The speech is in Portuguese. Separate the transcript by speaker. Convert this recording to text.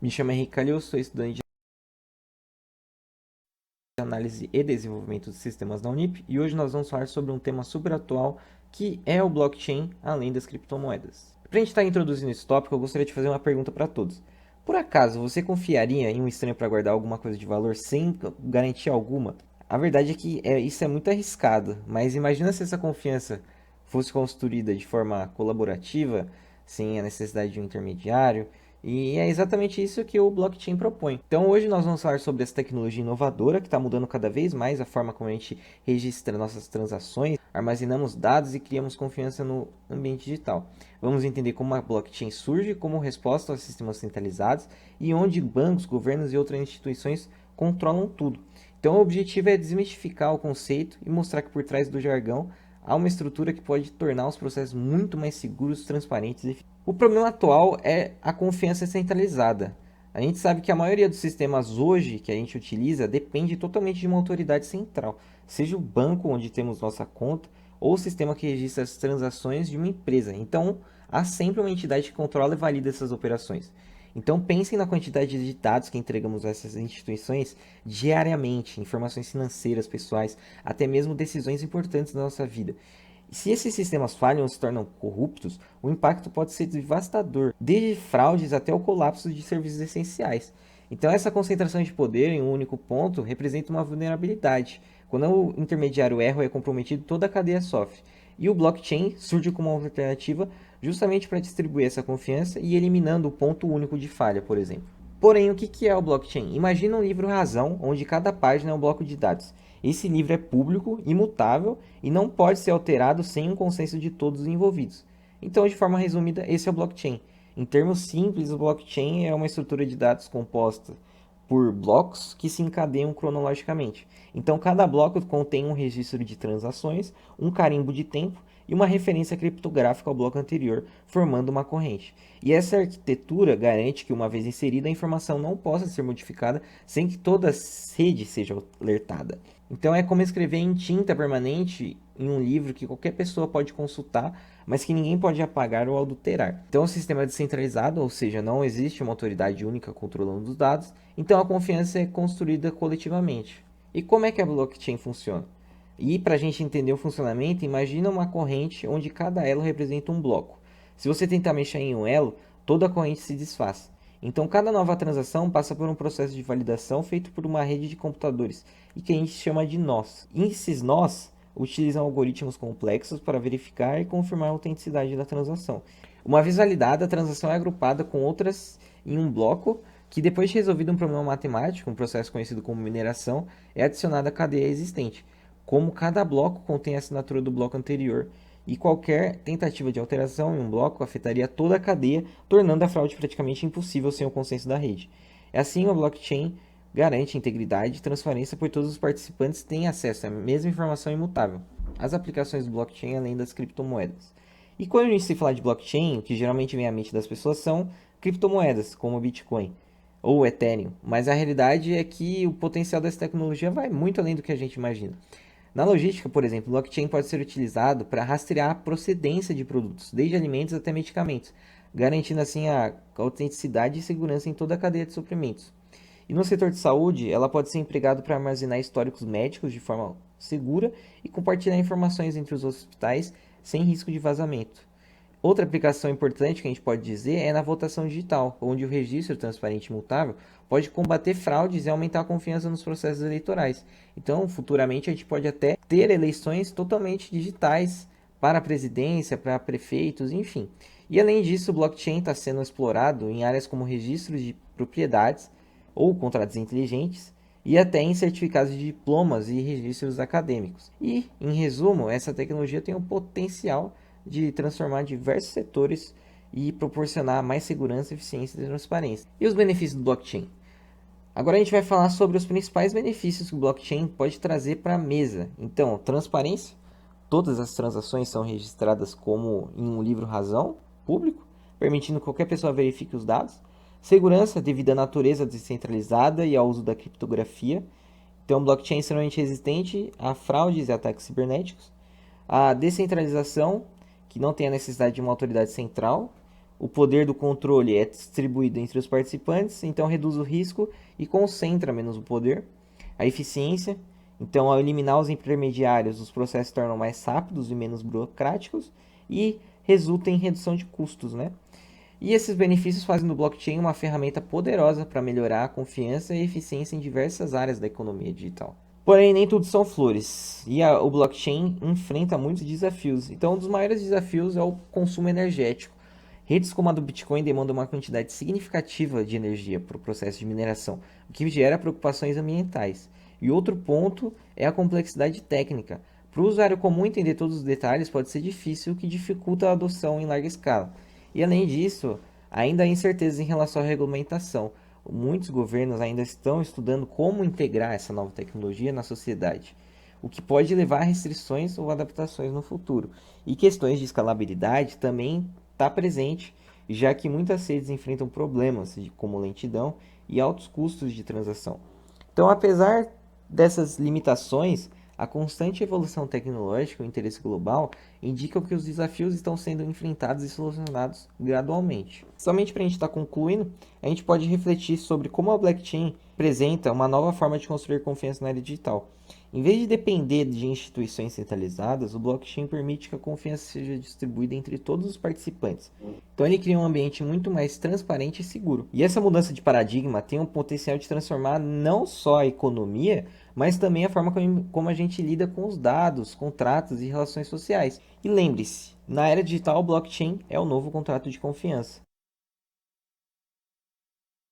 Speaker 1: Me chamo Henrique Calil, sou estudante de análise e desenvolvimento de sistemas da Unip e hoje nós vamos falar sobre um tema super atual que é o blockchain, além das criptomoedas. Para a gente estar introduzindo esse tópico, eu gostaria de fazer uma pergunta para todos. Por acaso, você confiaria em um estranho para guardar alguma coisa de valor sem garantia alguma? A verdade é que isso é muito arriscado, mas imagina se essa confiança fosse construída de forma colaborativa, sem a necessidade de um intermediário, e é exatamente isso que o blockchain propõe. Então hoje nós vamos falar sobre essa tecnologia inovadora que está mudando cada vez mais a forma como a gente registra nossas transações, armazenamos dados e criamos confiança no ambiente digital. Vamos entender como a blockchain surge como resposta aos sistemas centralizados e onde bancos, governos e outras instituições controlam tudo. Então o objetivo é desmistificar o conceito e mostrar que por trás do jargão há uma estrutura que pode tornar os processos muito mais seguros, transparentes e eficientes. O problema atual é a confiança centralizada. A gente sabe que a maioria dos sistemas hoje que a gente utiliza depende totalmente de uma autoridade central, seja o banco onde temos nossa conta ou o sistema que registra as transações de uma empresa. Então, há sempre uma entidade que controla e valida essas operações. Então pensem na quantidade de dados que entregamos a essas instituições diariamente, informações financeiras, pessoais, até mesmo decisões importantes da nossa vida. Se esses sistemas falham ou se tornam corruptos, o impacto pode ser devastador, desde fraudes até o colapso de serviços essenciais. Então essa concentração de poder em um único ponto representa uma vulnerabilidade. Quando o intermediário erra ou é comprometido, toda a cadeia sofre. E o blockchain surge como uma alternativa justamente para distribuir essa confiança e eliminando o ponto único de falha, por exemplo. Porém, o que é o blockchain? Imagina um livro razão, onde cada página é um bloco de dados. Esse livro é público, imutável e não pode ser alterado sem um consenso de todos os envolvidos. Então, de forma resumida, esse é o blockchain. Em termos simples, o blockchain é uma estrutura de dados composta por blocos que se encadeiam cronologicamente. Então, cada bloco contém um registro de transações, um carimbo de tempo e uma referência criptográfica ao bloco anterior, formando uma corrente. E essa arquitetura garante que, uma vez inserida, a informação não possa ser modificada sem que toda a rede seja alertada. Então, é como escrever em tinta permanente em um livro que qualquer pessoa pode consultar, mas que ninguém pode apagar ou adulterar. Então, o sistema é descentralizado, ou seja, não existe uma autoridade única controlando os dados, então a confiança é construída coletivamente. E como é que a blockchain funciona? E para a gente entender o funcionamento, imagina uma corrente onde cada elo representa um bloco. Se você tentar mexer em um elo, toda a corrente se desfaz. Então, cada nova transação passa por um processo de validação feito por uma rede de computadores, e que a gente chama de nós. E esses nós utilizam algoritmos complexos para verificar e confirmar a autenticidade da transação. Uma vez validada, a transação é agrupada com outras em um bloco, que depois de resolvido um problema matemático, um processo conhecido como mineração, é adicionado à cadeia existente. Como cada bloco contém a assinatura do bloco anterior, e qualquer tentativa de alteração em um bloco afetaria toda a cadeia, tornando a fraude praticamente impossível sem o consenso da rede. Assim, o blockchain garante integridade e transparência, pois todos os participantes têm acesso à mesma informação imutável. As aplicações do blockchain além das criptomoedas. E quando a gente se fala de blockchain, o que geralmente vem à mente das pessoas são criptomoedas, como o Bitcoin ou o Ethereum. Mas a realidade é que o potencial dessa tecnologia vai muito além do que a gente imagina. Na logística, por exemplo, o blockchain pode ser utilizado para rastrear a procedência de produtos, desde alimentos até medicamentos, garantindo assim a autenticidade e segurança em toda a cadeia de suprimentos. E no setor de saúde, ela pode ser empregada para armazenar históricos médicos de forma segura e compartilhar informações entre os hospitais sem risco de vazamento. Outra aplicação importante que a gente pode dizer é na votação digital, onde o registro transparente e imutável pode combater fraudes e aumentar a confiança nos processos eleitorais. Então, futuramente, a gente pode até ter eleições totalmente digitais para a presidência, para prefeitos, enfim. E além disso, o blockchain está sendo explorado em áreas como registros de propriedades ou contratos inteligentes e até em certificados de diplomas e registros acadêmicos. E, em resumo, essa tecnologia tem o potencial de transformar diversos setores e proporcionar mais segurança, eficiência e transparência. E os benefícios do blockchain? Agora a gente vai falar sobre os principais benefícios que o blockchain pode trazer para a mesa. Então, transparência. Todas as transações são registradas como em um livro razão público, permitindo que qualquer pessoa verifique os dados. Segurança, devido à natureza descentralizada e ao uso da criptografia. Então, o blockchain é extremamente resistente a fraudes e ataques cibernéticos. A descentralização, que não tem a necessidade de uma autoridade central. o poder do controle é distribuído entre os participantes, então reduz o risco e concentra menos o poder. A eficiência, então ao eliminar os intermediários, os processos se tornam mais rápidos e menos burocráticos e resulta em redução de custos, né? E esses benefícios fazem do blockchain uma ferramenta poderosa para melhorar a confiança e eficiência em diversas áreas da economia digital. Porém, nem tudo são flores, e o blockchain enfrenta muitos desafios. Então, um dos maiores desafios é o consumo energético. Redes como a do Bitcoin demandam uma quantidade significativa de energia para o processo de mineração, o que gera preocupações ambientais. E outro ponto é a complexidade técnica. Para o usuário comum entender todos os detalhes pode ser difícil, o que dificulta a adoção em larga escala. E além disso, ainda há incertezas em relação à regulamentação. Muitos governos ainda estão estudando como integrar essa nova tecnologia na sociedade, o que pode levar a restrições ou adaptações no futuro. E questões de escalabilidade também está presente, já que muitas redes enfrentam problemas como lentidão e altos custos de transação. Então, apesar dessas limitações, a constante evolução tecnológica e o interesse global indicam que os desafios estão sendo enfrentados e solucionados gradualmente. Somente para a gente estar concluindo, a gente pode refletir sobre como a blockchain apresenta uma nova forma de construir confiança na área digital. Em vez de depender de instituições centralizadas, o blockchain permite que a confiança seja distribuída entre todos os participantes. Então ele cria um ambiente muito mais transparente e seguro. E essa mudança de paradigma tem o potencial de transformar não só a economia, mas também a forma como a gente lida com os dados, contratos e relações sociais. E lembre-se, na era digital, o blockchain é o novo contrato de confiança.